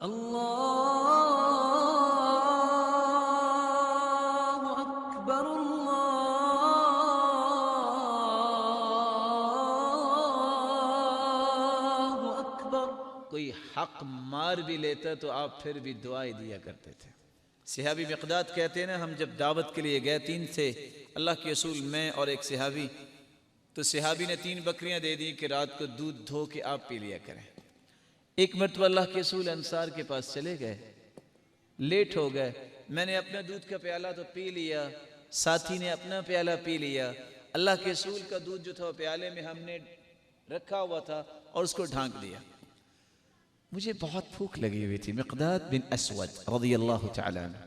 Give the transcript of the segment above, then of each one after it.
اللہ اکبر اللہ اکبر۔ کوئی حق مار بھی لیتا تو آپ پھر بھی دعائیں دیا کرتے تھے۔ صحابی مقداد کہتے ہیں نا، ہم جب دعوت کے لیے گئے، 3 تھے، اللہ کے رسول، میں اور ایک صحابی، تو صحابی نے 3 بکریاں دے دی کہ رات کو دودھ دھو کے آپ پی لیا کریں۔ ایک مرتبہ اللہ کے رسول انصار کے پاس چلے گئے، لیٹ ہو گئے، میں نے اپنا دودھ کا پیالہ تو پی لیا، ساتھی نے اپنا پیالہ پی لیا، اللہ کے رسول کا دودھ جو تھا وہ پیالے میں ہم نے رکھا ہوا تھا اور اس کو ڈھانک دیا۔ مجھے بہت بھوک لگی ہوئی تھی۔ مقداد بن اسود رضی اللہ تعالیٰ عنہ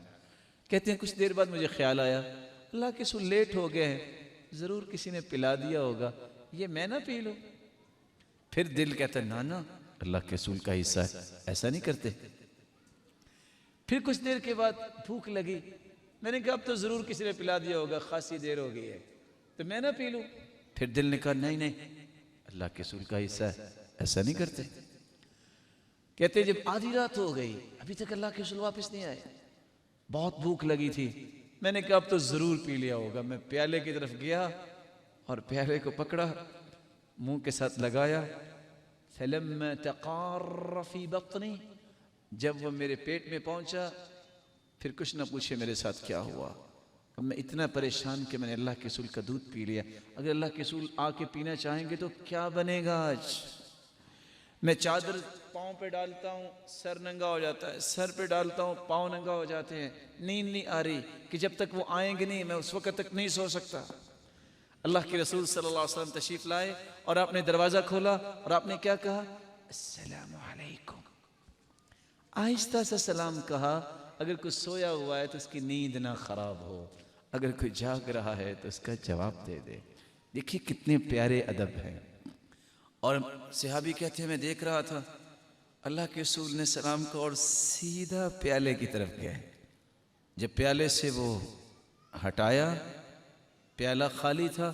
کہتے ہیں کچھ دیر بعد مجھے خیال آیا، اللہ کے رسول لیٹ ہو گئے ہیں، ضرور کسی نے پلا دیا ہوگا، یہ میں نہ پی لوں۔ پھر دل کہتا ہے نا اللہ کے رسول کا حصہ ہے، ایسا نہیں کرتے۔ پھر کچھ دیر کے بعد بھوک لگی، میں نے کہا اب تو ضرور کسی نے پلا دیا ہوگا، خاصی دیر ہو گئی ہے تو میں نہ پی لوں۔ پھر دل نے کہا نہیں اللہ کے رسول کا حصہ ہے، ایسا نہیں کرتے۔ کہتے جب آدھی رات ہو گئی، ابھی تک اللہ کے رسول واپس نہیں آئے، بہت بھوک لگی تھی، میں نے کہا اب تو ضرور پی لیا ہوگا۔ میں پیالے کی طرف گیا اور پیالے کو پکڑا، منہ کے ساتھ لگایا، فلما تقار فی بطنی، جب وہ میرے پیٹ میں پہنچا، پھر کچھ نہ پوچھے میرے ساتھ کیا ہوا۔ اب میں اتنا پریشان کہ میں نے اللہ کے رسول کا دودھ پی لیا، اگر اللہ کے رسول آ کے پینا چاہیں گے تو کیا بنے گا آج۔ میں چادر پاؤں پہ ڈالتا ہوں، سر ننگا ہو جاتا ہے، سر پہ ڈالتا ہوں، پاؤں ننگا ہو جاتے ہیں، نیند نہیں آ رہی کہ جب تک وہ آئیں گے نہیں میں اس وقت تک نہیں سو سکتا۔ اللہ کے رسول صلی اللہ علیہ وسلم تشریف لائے اور آپ نے دروازہ کھولا اور آپ نے کیا کہا؟ السلام علیکم۔ آہستہ سا سلام کہا، اگر کوئی سویا ہوا ہے تو اس کی نیند نہ خراب ہو، اگر کوئی جاگ رہا ہے تو اس کا جواب دے دے۔ دیکھیے کتنے پیارے ادب ہیں۔ اور صحابی کہتے ہیں میں دیکھ رہا تھا اللہ کے رسول نے سلام کو اور سیدھا پیالے کی طرف گئے، جب پیالے سے وہ ہٹایا، پیالہ خالی تھا،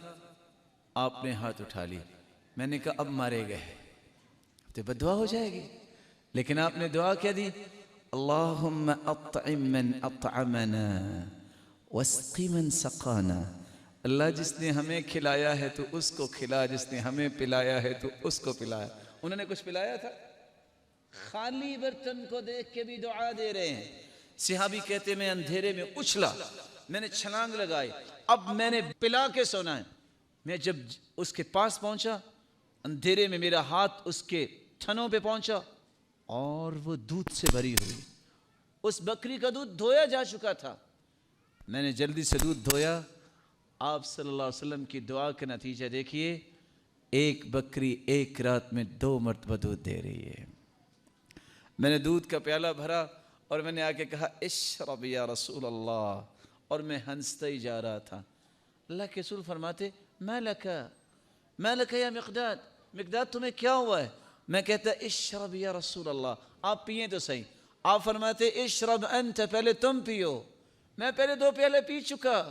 آپ نے ہاتھ اٹھا لی۔ میں نے کہا اب مارے گئے تو بددعا ہو جائے گی، لیکن آپ نے دعا کیا دی؟ اللہم اطعم من اطعمنا واسق من سقانا۔ اللہ جس نے ہمیں کھلایا ہے تو اس کو کھلا، جس نے ہمیں پلایا ہے تو اس کو پلایا۔ انہوں نے کچھ پلایا تھا؟ خالی برتن کو دیکھ کے بھی دعا دے رہے ہیں۔ صحابی کہتے میں اندھیرے میں اچھلا، میں نے چھلانگ لگائی، اب میں نے پلا کے سونا ہے۔ میں جب اس کے پاس پہنچا، اندھیرے میں میرا ہاتھ اس کے تھنوں پہ پہنچا اور وہ دودھ سے بھری ہوئی، اس بکری کا دودھ دھویا جا چکا تھا۔ میں نے جلدی سے دودھ دھویا، آپ صلی اللہ علیہ وسلم کی دعا کا نتیجہ دیکھیے، ایک بکری ایک رات میں 2 مرتبہ دودھ دے رہی ہے۔ میں نے دودھ کا پیالہ بھرا اور میں نے آگے کہا اشرب یا رسول اللہ، اور میں ہنستا ہی جا رہا تھا۔ اللہ کے رسول فرماتے ما لکا یا مقداد، مقداد تمہیں کیا ہوا ہے؟ میں کہتا اشرب یا رسول اللہ، آپ پئیں تو صحیح۔ آپ فرماتے اشرب انت، پہلے تم پیو، میں پہلے 2 پیالے پی چکا۔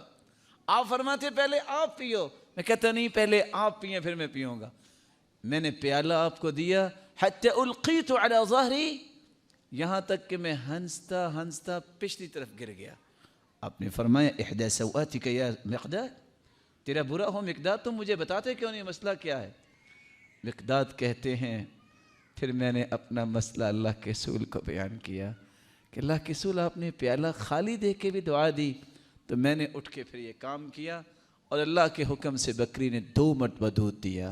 آپ فرماتے پہلے آپ پیو، میں کہتا نہیں پہلے آپ پئیں پھر میں پیوں گا۔ میں نے پیالہ آپ کو دیا، حتی القیت علی ظہری، یہاں تک کہ میں ہنستا ہنستا پچھلی طرف گر گیا۔ آپ نے فرمایا احدی سوآتک یا مقداد، تیرا برا ہو مقداد، تم مجھے بتاتے کیوں نہیں مسئلہ کیا ہے؟ مقداد کہتے ہیں پھر میں نے اپنا مسئلہ اللہ کے رسول کو بیان کیا کہ اللہ کے رسول آپ نے پیالہ خالی دے کے بھی دعا دی، تو میں نے اٹھ کے پھر یہ کام کیا اور اللہ کے حکم سے بکری نے 2 مرتبہ دودھ دیا۔